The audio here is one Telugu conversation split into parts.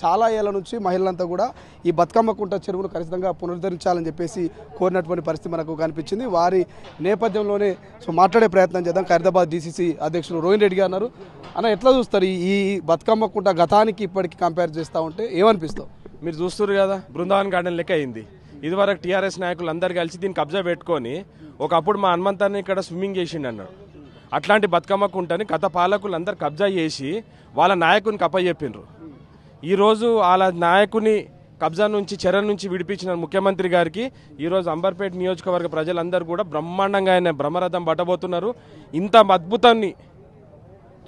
చాలా ఏళ్ల నుంచి మహిళలంతా కూడా ఈ బతుకమ్మ కుంట చెరువును ఖచ్చితంగా పునరుద్ధరించాలని చెప్పేసి కోరినటువంటి పరిస్థితి మనకు కనిపించింది. వారి నేపథ్యంలోనే మాట్లాడే ప్రయత్నం చేద్దాం. ఖైరతాబాద్ డీసీసీ అధ్యక్షులు రోహిన్ రెడ్డి గారు అన్నారు. అన్న, ఎట్లా చూస్తారు ఈ బతుకమ్మ కుంట గతానికి ఇప్పటికి కంపేర్ చేస్తూ ఉంటే ఏమనిపిస్తావు? మీరు చూస్తారు కదా, బృందావన్ గార్డెన్ లెక్క అయింది. ఇదివరకు టీఆర్ఎస్ నాయకులు అందరు కలిసి దీన్ని కబ్జా పెట్టుకొని ఒకప్పుడు మా హనుమంతాన్ని ఇక్కడ స్విమ్మింగ్ చేసిండు అన్నాడు. అట్లాంటి బతుకమ్మ కుంటని గత పాలకులు అందరు కబ్జా చేసి వాళ్ళ నాయకునికి అప్పచెప్పిండ్రు. ఈరోజు వాళ్ళ నాయకుని కబ్జా నుంచి చెర నుంచి విడిపించిన ముఖ్యమంత్రి గారికి ఈరోజు అంబర్పేట నియోజకవర్గ ప్రజలందరూ కూడా బ్రహ్మాండంగా ఆయన బ్రహ్మరథం పట్టబోతున్నారు. ఇంత అద్భుతాన్ని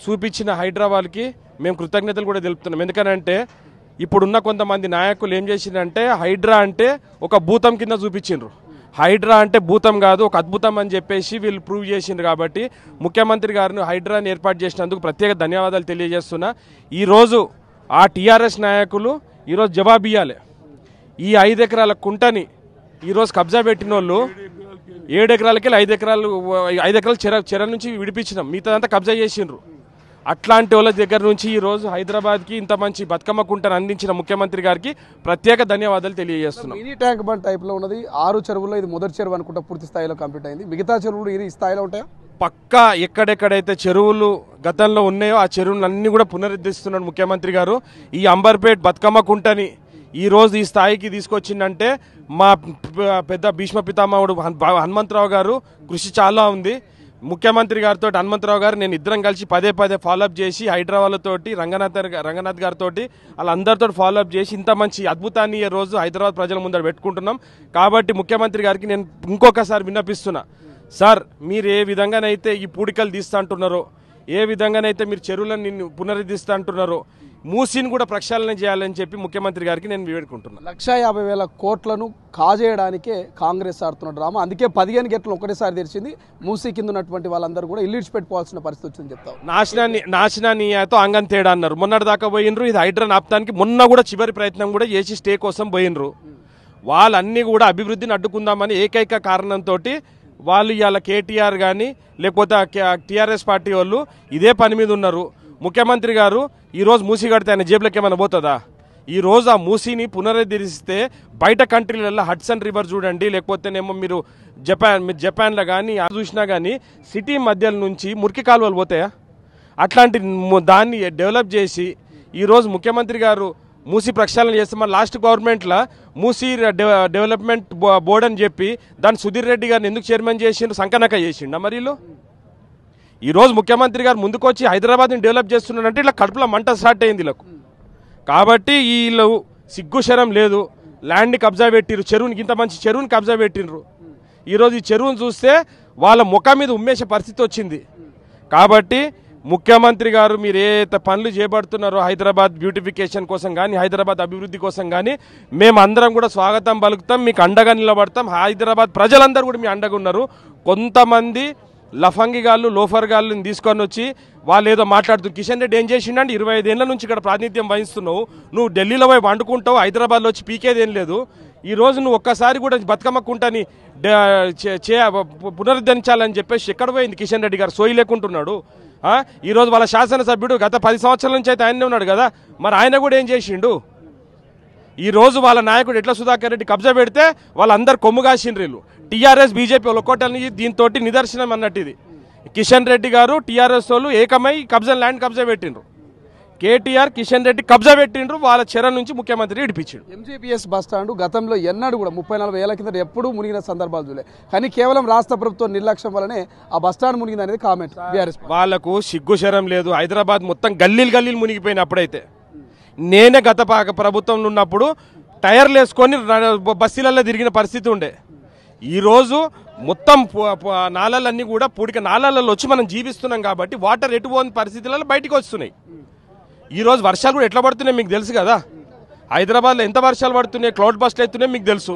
చూపించిన హైదరాబాద్కి మేము కృతజ్ఞతలు కూడా తెలుపుతున్నాం. ఎందుకనంటే ఇప్పుడున్న కొంతమంది నాయకులు ఏం చేసిందంటే హైడ్రా అంటే ఒక భూతం కింద చూపించిండ్రు. హైడ్రా అంటే భూతం కాదు, ఒక అద్భుతం అని చెప్పేసి వీళ్ళు ప్రూవ్ చేసిండ్రు. కాబట్టి ముఖ్యమంత్రి గారిని హైడ్రాని ఏర్పాటు చేసినందుకు ప్రత్యేక ధన్యవాదాలు తెలియజేస్తున్నా. ఈరోజు ఆ టీఆర్ఎస్ నాయకులు ఈరోజు జవాబు ఇవ్వాలి. ఈ 5 ఎకరాల కుంటని ఈరోజు కబ్జా పెట్టిన వాళ్ళు 7 ఎకరాలకి 5 ఎకరాలు చెర నుంచి విడిపించినాం, మిగతాదంతా కబ్జా చేసిండ్రు. అట్లాంటి వాళ్ళ దగ్గర నుంచి ఈరోజు హైదరాబాద్కి ఇంత మంచి బతుకమ్మ కుంటను అందించిన ముఖ్యమంత్రి గారికి ప్రత్యేక ధన్యవాదాలు తెలియజేస్తున్నాం. మినీ ట్యాంక్ బండ్ టైప్లో ఉన్నది 6 చెరువుల్లో ఇది మొదటి చెరువు అనుకుంటా పూర్తి స్థాయిలో కంప్లీట్ అయింది. మిగతా చెరువులు ఈ స్థాయిలో ఉంటాయా? పక్కా ఎక్కడెక్కడైతే చెరువులు గతంలో ఉన్నాయో ఆ చెరువులన్నీ కూడా పునరుద్ధరిస్తున్నాడు ముఖ్యమంత్రి గారు. ఈ అంబర్పేట్ బతుకమ్మ కుంటని ఈరోజు ఈ స్థాయికి తీసుకొచ్చిందంటే మా పెద్ద భీష్మ పితామహుడు హనుమంతరావు గారు కృషి చాలా ఉంది. ముఖ్యమంత్రి గారితో హనుమంతరావు గారు నేను ఇద్దరం కలిసి పదే ఫాలోఅప్ చేసి హైదరాబాద్తోటి రంగనాథ్ గారితో వాళ్ళందరితో ఫాలోఅప్ చేసి ఇంత మంచి అద్భుతాన్ని ఈ రోజు హైదరాబాద్ ప్రజల ముందర పెట్టుకుంటున్నాం. కాబట్టి ముఖ్యమంత్రి గారికి నేను ఇంకొకసారి విన్నపిస్తున్నా, సార్ మీరు ఏ విధంగానైతే ఈ పూడికలు తీస్తా అంటున్నారో, ఏ విధంగానైతే మీరు చెరువులను పునరుద్ధరిస్తా అంటున్నారో, మూసీని కూడా ప్రక్షాళన చేయాలని చెప్పి ముఖ్యమంత్రి గారికి నేను వేడుకుంటున్నాను. 1,50,000 కోట్లను కాజేయడానికే కాంగ్రెస్ ఆడుతున్న డ్రామా. అందుకే 15 గేట్లు ఒకటేసారి తెరిచింది. మూసీ కింద ఉన్నటువంటి వాళ్ళందరూ కూడా ఇల్లు ఇడిచిపెట్టుకోవాల్సిన పరిస్థితి వచ్చింది చెప్తావు. నాశనానితో అంగం తేడా అన్నారు. మొన్నటి దాకా పోయినరు. ఇది హైడ్రాన్ ఆపడానికి మొన్న కూడా చివరి ప్రయత్నం కూడా చేసి స్టే కోసం పోయినరు. వాళ్ళన్నీ కూడా అభివృద్ధిని అడ్డుకుందామని ఏకైక కారణంతో వాళ్ళు ఇవాళ కేటీఆర్ కానీ లేకపోతే టీఆర్ఎస్ పార్టీ వాళ్ళు ఇదే పని మీద ఉన్నారు. ముఖ్యమంత్రి గారు ఈరోజు మూసీ కడితే ఆయన జేబులకి ఏమైనా పోతుందా? ఈరోజు ఆ మూసీని పునరుద్ధరిస్తే బయట కంట్రీలలో హడ్సన్ రివర్ చూడండి, లేకపోతేనేమో మీరు జపాన్లో కానీ చూసినా కానీ సిటీ మధ్యల నుంచి మురికి కాలువలు పోతాయా? అట్లాంటి దాన్ని డెవలప్ చేసి ఈరోజు ముఖ్యమంత్రి గారు మూసీ ప్రక్షాళన చేస్తే మన లాస్ట్ గవర్నమెంట్లో మూసీ డెవలప్మెంట్ బోర్డు అని చెప్పి దాన్ని సుధీర్ రెడ్డి గారిని ఎందుకు చైర్మన్ చేసిండు? సంకనక చేసిండు. మరి ఈరోజు ముఖ్యమంత్రి గారు ముందుకొచ్చి హైదరాబాద్ని డెవలప్ చేస్తున్నారంటే ఇలా కడుపులో మంట స్టార్ట్ అయింది వీళ్ళకు. కాబట్టి వీళ్ళు సిగ్గుశరం లేదు, ల్యాండ్ని కబ్జా పెట్టిరు, చెరువునికి ఇంత మంచి చెరువుని కబ్జా పెట్టినరు. ఈరోజు ఈ చెరువును చూస్తే వాళ్ళ ముఖం మీద ఉమ్మేసే పరిస్థితి వచ్చింది. కాబట్టి ముఖ్యమంత్రి గారు మీరు ఏ పనులు చేపడుతున్నారో హైదరాబాద్ బ్యూటిఫికేషన్ కోసం కానీ హైదరాబాద్ అభివృద్ధి కోసం కానీ మేమందరం కూడా స్వాగతం పలుకుతాం, మీకు అండగా నిలబడతాం. హైదరాబాద్ ప్రజలందరూ కూడా మీ అండగా ఉన్నారు. కొంతమంది లఫంగి గాళ్ళు లోఫర్ గాళ్ళని తీసుకొని వచ్చి వాళ్ళు ఏదో మాట్లాడుతున్నారు. కిషన్ రెడ్డి ఏం చేసిండంటే 25 ఏళ్ల నుంచి ఇక్కడ ప్రాతినిధ్యం వహిస్తున్నావు, నువ్వు ఢిల్లీలో పోయి వండుకుంటావు, హైదరాబాద్లో వచ్చి పీకేదేం లేదు. ఈరోజు నువ్వు ఒక్కసారి కూడా బతుకమ్మ కుంటని పునరుద్ధరించాలని చెప్పేసి ఎక్కడ పోయింది కిషన్ రెడ్డి గారు? సోయి లేకుంటున్నాడు. ఈరోజు వాళ్ళ శాసనసభ్యుడు గత 10 సంవత్సరాల నుంచి అయితే ఆయనే ఉన్నాడు కదా, మరి ఆయన కూడా ఏం చేసిండు? ఈరోజు వాళ్ళ నాయకుడు ఎట్లా సుధాకర్ రెడ్డి కబ్జా పెడితే వాళ్ళందరూ కొమ్ము కాసిండ్రు. టీఆర్ఎస్ బీజేపీ ఒక్కోటని దీంతో నిదర్శనం అన్నట్టు ఇది. కిషన్ రెడ్డి గారు టీఆర్ఎస్ వాళ్ళు ఏకమై ల్యాండ్ కబ్జా పెట్టిండ్రు. కేటీఆర్ కిషన్ రెడ్డి కబ్జా పెట్టిండ్రు, వాళ్ళ చెర నుంచి ముఖ్యమంత్రి ఇడిపించాడు. ఎంజీపీఎస్ బస్టాండ్ గతంలో ఎన్నడూ కూడా 30-40 ఏళ్ల కింద ఎప్పుడూ మునిగిన సందర్భాలు చూడలే. కానీ కేవలం రాష్ట్ర ప్రభుత్వం నిర్లక్ష్యం వల్లనే ఆ బస్టాండ్ మునిగింది అనేది కామెంట్. వాళ్ళకు సిగ్గుశరం లేదు. హైదరాబాద్ మొత్తం గల్లీలు మునిగిపోయిన అప్పుడైతే నేనే గత ప్రభుత్వంలో ఉన్నప్పుడు టైర్లు వేసుకొని బస్సులలో తిరిగిన పరిస్థితి ఉండే. ఈరోజు మొత్తం నాళాలన్నీ కూడా పూడిక నాళాలలో వచ్చి మనం జీవిస్తున్నాం కాబట్టి వాటర్ ఎటు పోని పరిస్థితులలో బయటకు వస్తున్నాయి. ఈరోజు వర్షాలు కూడా ఎట్లా పడుతున్నాయి మీకు తెలుసు కదా. హైదరాబాద్లో ఎంత వర్షాలు పడుతున్నాయి, క్లౌడ్ బస్ట్ అవుతున్నాయి మీకు తెలుసు.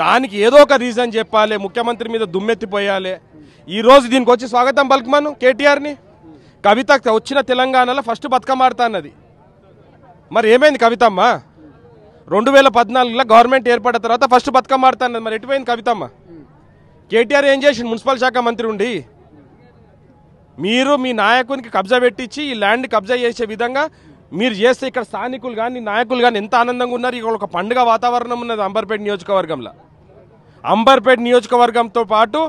దానికి ఏదో ఒక రీజన్ చెప్పాలి, ముఖ్యమంత్రి మీద దుమ్మెత్తిపోయాలి. ఈరోజు దీనికి వచ్చి స్వాగతం పలుకుమాను కేటీఆర్ని. కవిత వచ్చిన తెలంగాణలో ఫస్ట్ బతుకమ్మ ఆడతా అన్నది. మరి ఏమైంది కవితమ్మ? 2014లో గవర్నమెంట్ ఏర్పడిన తర్వాత ఫస్ట్ బతుకమ్మ ఆడతా అన్నది. మరి ఎటుపోయింది కవితమ్మ? కేటీఆర్ ఏం చేసిండు మున్సిపల్ శాఖ మంత్రి ఉండి? మీరు మీ నాయకునికి కబ్జా పెట్టించి ఈ ల్యాండ్ కబ్జా చేసే విధంగా మీరు చేస్తే ఇక్కడ స్థానికులు కానీ నాయకులు కానీ ఎంత ఆనందంగా ఉన్నారు. ఇక్కడ ఒక పండుగ వాతావరణం ఉన్నది అంబర్పేట నియోజకవర్గంలో. అంబర్పేట నియోజకవర్గంతో పాటు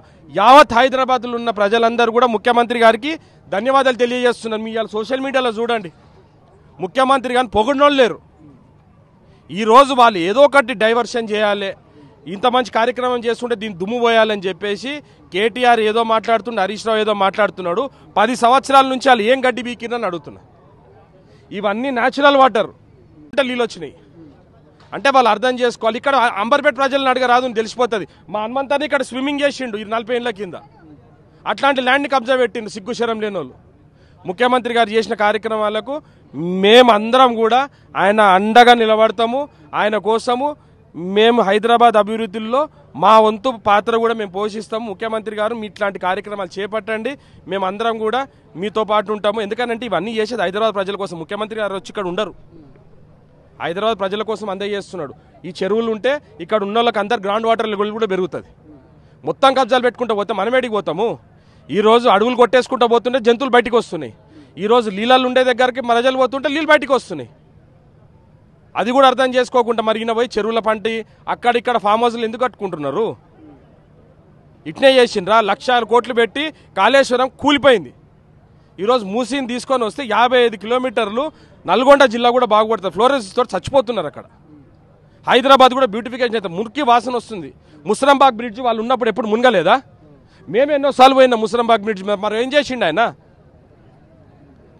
యావత్ హైదరాబాద్లో ఉన్న ప్రజలందరూ కూడా ముఖ్యమంత్రి గారికి ధన్యవాదాలు తెలియజేస్తున్నారు. మీ ఇవాళ సోషల్ మీడియాలో చూడండి, ముఖ్యమంత్రి గారిని పొగిడినోళ్ళు లేరు. ఈరోజు వాళ్ళు ఏదో ఒకటి డైవర్షన్ చేయాలి, ఇంత మంచి కార్యక్రమం చేస్తుంటే దీన్ని దుమ్ము పోయాలని చెప్పేసి కేటీఆర్ ఏదో మాట్లాడుతుండే, హరీష్ రావు ఏదో మాట్లాడుతున్నాడు. 10 సంవత్సరాల నుంచి వాళ్ళు ఏం గడ్డి బీకిరని అడుగుతున్నా. ఇవన్నీ న్యాచురల్ వాటర్ నీళ్ళు వచ్చినాయి అంటే వాళ్ళు అర్థం చేసుకోవాలి. ఇక్కడ అంబర్పేట ప్రజలను అడగరాదు అని తెలిసిపోతుంది. మా హనుమంతాన్ని ఇక్కడ స్విమ్మింగ్ చేసిండు 40 ఏళ్ళ కింద. అట్లాంటి ల్యాండ్ని కబ్జా పెట్టిండు సిగ్గుశరం లేని వాళ్ళు. ముఖ్యమంత్రి గారు చేసిన కార్యక్రమాలకు మేమందరం కూడా ఆయన అండగా నిలబడతాము. ఆయన కోసము మేము హైదరాబాద్ అభివృద్ధిలో మా వంతు పాత్ర కూడా మేము పోషిస్తాము. ముఖ్యమంత్రి గారు మీ ఇట్లాంటి కార్యక్రమాలు చేపట్టండి, మేమందరం కూడా మీతో పాటు ఉంటాము. ఎందుకంటే ఇవన్నీ చేసేది హైదరాబాద్ ప్రజల కోసం. ముఖ్యమంత్రి గారు వచ్చి ఇక్కడ ఉండరు, హైదరాబాద్ ప్రజల కోసం అందజేస్తున్నాడు. ఈ చెరువులు ఉంటే ఇక్కడ ఉన్న వాళ్ళకి అందరు గ్రౌండ్ వాటర్ లెవెల్ కూడా పెరుగుతుంది. మొత్తం కబ్జాలు పెట్టుకుంటూ పోతే మనం ఏడికి పోతాము? ఈరోజు అడవులు కొట్టేసుకుంటూ పోతుంటే జంతువులు బయటికి వస్తున్నాయి. ఈరోజు నీళ్ళలు ఉండే దగ్గరికి ప్రజలు పోతుంటే నీళ్ళు బయటికి వస్తున్నాయి. అది కూడా అర్థం చేసుకోకుండా మరి ఈయన పోయి చెరువుల పంటి అక్కడిక్కడ ఫామ్ హౌస్లు ఎందుకు కట్టుకుంటున్నారు? ఇట్నే చేసిండ్రా, 1,00,000 కోట్లు పెట్టి కాళేశ్వరం కూలిపోయింది. ఈరోజు మూసీని తీసుకొని వస్తే 55 కిలోమీటర్లు నల్గొండ జిల్లా కూడా బాగుపడుతుంది. ఫ్లోరోసిస్ తోటి చచ్చిపోతున్నారు అక్కడ. హైదరాబాద్ కూడా బ్యూటిఫికేషన్ అయితే మురికి వాసన వస్తుంది. ముసరంబాగ్ బ్రిడ్జ్ వాళ్ళు ఉన్నప్పుడు ఎప్పుడు మునగలేదా? మేము ఎన్నోసార్లు పోయినా ముసరంబాగ్ బ్రిడ్జ్, మరి ఏం చేసిండు ఆయన?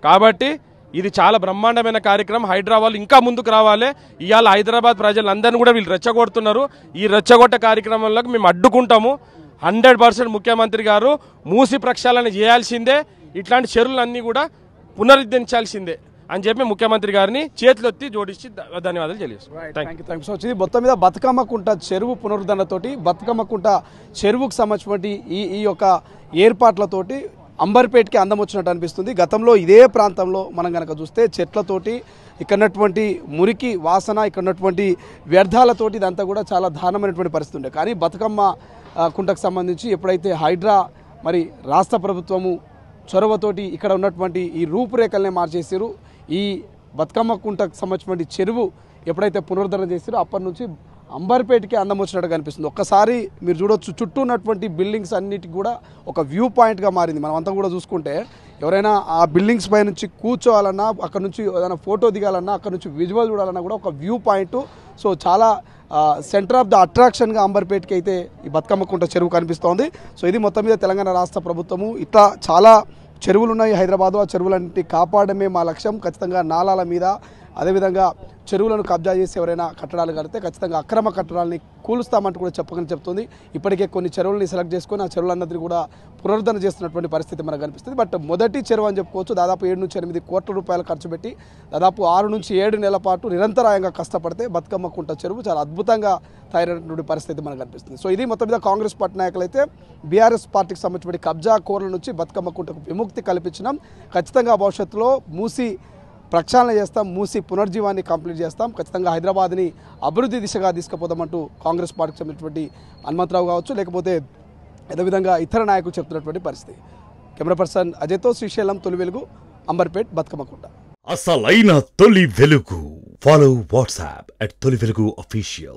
కాబట్టి ఇది చాలా బ్రహ్మాండమైన కార్యక్రమం. హైదరాబాద్ ఇంకా ముందుకు రావాలి. ఇవాళ హైదరాబాద్ ప్రజలందరినీ కూడా వీళ్ళు రెచ్చగొడుతున్నారు. ఈ రెచ్చగొట్ట కార్యక్రమంలో మేము అడ్డుకుంటాము. 100% ముఖ్యమంత్రి గారు మూసి ప్రక్షాళన చేయాల్సిందే, ఇట్లాంటి చెరువులన్నీ కూడా పునరుద్ధరించాల్సిందే అని చెప్పి ముఖ్యమంత్రి గారిని చేతులెత్తి జోడించి ధన్యవాదాలు తెలియజేస్తాం. ఇది మొత్తం మీద బతుకమ్మకుంట చెరువు పునరుద్ధరణతోటి, బతుకమ్మకుంట చెరువుకు సంబంధించినటువంటి ఈ యొక్క ఏర్పాట్లతోటి అంబర్పేటకి అందం వచ్చినట్టు అనిపిస్తుంది. గతంలో ఇదే ప్రాంతంలో మనం కనుక చూస్తే చెట్లతోటి, ఇక్కడటువంటి మురికి వాసన, ఇక్కడటువంటి వ్యర్థాలతోటి ఇదంతా కూడా చాలా దారుణమైనటువంటి పరిస్థితి ఉండే. కానీ బతుకమ్మ కుంటకు సంబంధించి ఎప్పుడైతే హైడ్రా మరి రాష్ట్ర ప్రభుత్వము చొరవతోటి ఇక్కడ ఉన్నటువంటి ఈ రూపురేఖలనే మార్చేసారు. ఈ బతుకమ్మ కుంటకు సంబంధించినటువంటి చెరువు ఎప్పుడైతే పునరుద్ధరణ చేసారో అప్పటి నుంచి అంబర్పేటకి అందం వచ్చినట్టు కనిపిస్తుంది. ఒక్కసారి మీరు చూడొచ్చు, చుట్టూ ఉన్నటువంటి బిల్డింగ్స్ అన్నిటికి కూడా ఒక వ్యూ పాయింట్గా మారింది. మనం అంతా కూడా చూసుకుంటే ఎవరైనా ఆ బిల్డింగ్స్ పై నుంచి కూర్చోవాలన్నా, అక్కడ నుంచి ఏదైనా ఫోటో దిగాలన్నా, అక్కడ నుంచి విజువల్ చూడాలన్నా కూడా ఒక వ్యూ పాయింట్. సో చాలా సెంటర్ ఆఫ్ ద అట్రాక్షన్గా అంబర్పేటకి అయితే ఈ బతుకమ్మ కుంట చెరువు కనిపిస్తోంది. సో ఇది మొత్తం మీద తెలంగాణ రాష్ట్ర ప్రభుత్వము ఇట్లా చాలా చెరువులు ఉన్నాయి హైదరాబాదు. ఆ చెరువులన్నింటినీ కాపాడమే మా లక్ష్యం. ఖచ్చితంగా నాలాల మీద అదేవిధంగా చెరువులను కబ్జా చేసి ఎవరైనా కట్టడాలు కడితే ఖచ్చితంగా అక్రమ కట్టడాలని కూలుస్తామంటూ కూడా చెప్తుంది. ఇప్పటికే కొన్ని చెరువులని సెలెక్ట్ చేసుకొని ఆ చెరువులన్నింటినీ కూడా పునరుద్ధరణ చేస్తున్నటువంటి పరిస్థితి మనకు కనిపిస్తుంది. బట్ మొదటి చెరువు అని చెప్పుకోవచ్చు. దాదాపు 7 నుంచి 8 కోట్ల రూపాయలు ఖర్చు పెట్టి దాదాపు 6 నుంచి 7 నెలల పాటు నిరంతరాయంగా కష్టపడితే బతుకమ్మ కుంట చెరువు చాలా అద్భుతంగా తయారైనటువంటి పరిస్థితి మనకు కనిపిస్తుంది. సో ఇది మొత్తం మీద కాంగ్రెస్ పార్టీ నాయకులు అయితే బీఆర్ఎస్ పార్టీకి సంబంధించిన కబ్జా కోర్ల నుంచి బతుకమ్మ కుంటకు విముక్తి కల్పించినాం, ఖచ్చితంగా భవిష్యత్తులో మూసి ప్రక్షాళన చేస్తాం, మూసి పునర్జీవాన్ని కంప్లీట్ చేస్తాం, ఖచ్చితంగా హైదరాబాద్ని అభివృద్ధి దిశగా తీసుకుపోదామంటూ కాంగ్రెస్ పార్టీకి సంబంధించినటువంటి హనుమంతరావు కావచ్చు, లేకపోతే అదేవిధంగా ఇతర నాయకులు చెప్తున్నటువంటి పరిస్థితి. కెమెరా పర్సన్ అజయ్తో శ్రీశైలం, తొలి వెలుగు, అంబర్పేట్, బతుకమ్మకుంట. అసలైన తొలి వెలుగు. ఫాలో వాట్సాప్ @తొలి వెలుగు official.